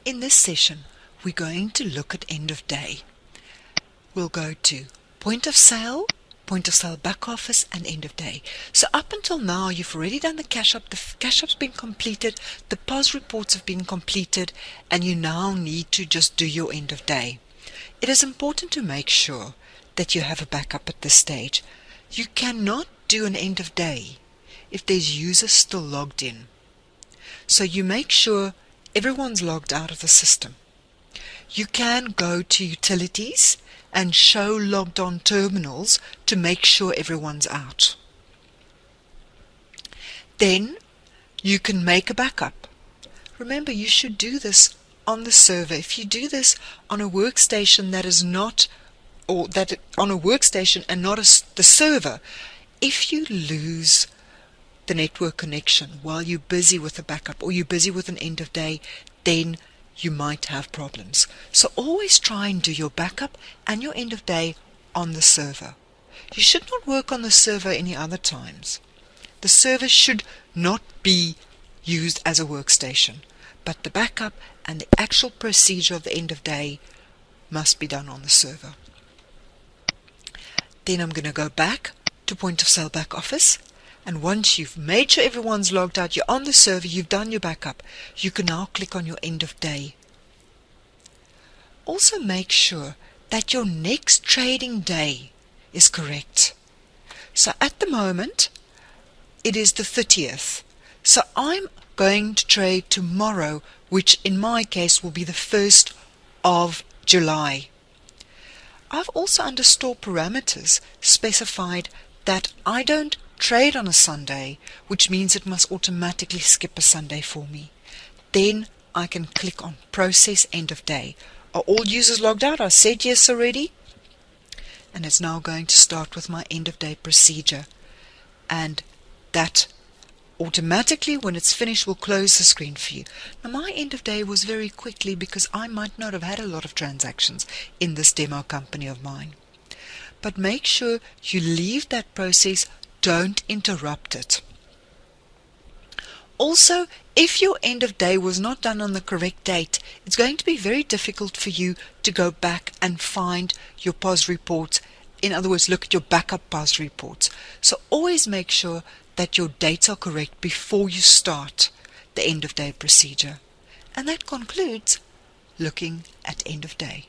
In this session, we're going to look at end of day. We'll go to point of sale back office, and end of day. So up until now, you've already done the cash up. The cash up's been completed, the POS reports have been completed, and you now need to just do your end of day. It is important to make sure that you have a backup at this stage. You cannot do an end of day if there's users still logged in. So you make sure everyone's logged out of the system. You can go to utilities and show logged on terminals to make sure everyone's out. Then you can make a backup. Remember, you should do this on the server. If you do this on a workstation that is not, or that on a workstation and not the server, if you lose the network connection while you're busy with a backup or you're busy with an end of day, then you might have problems. So always try and do your backup and your end of day on the server. You should not work on the server any other times. The server should not be used as a workstation, but the backup and the actual procedure of the end of day must be done on the server. Then I'm going to go back to point of sale back office. And once you've made sure everyone's logged out, you're on the server, you've done your backup, you can now click on your end of day. Also make sure that your next trading day is correct. So at the moment, it is the 30th. So I'm going to trade tomorrow, which in my case will be the 1st of July. I've also under store parameters specified that I don't trade on a Sunday, which means it must automatically skip a Sunday for me. Then I can click on process end of day. Are all users logged out? I said yes already. And it's now going to start with my end of day procedure. And that automatically, when it's finished, will close the screen for you. Now my end of day was very quickly because I might not have had a lot of transactions in this demo company of mine. But make sure you leave that process. Don't interrupt it. Also, if your end of day was not done on the correct date, it's going to be very difficult for you to go back and find your POS reports. In other words, look at your backup POS reports. So always make sure that your dates are correct before you start the end of day procedure. And that concludes looking at end of day.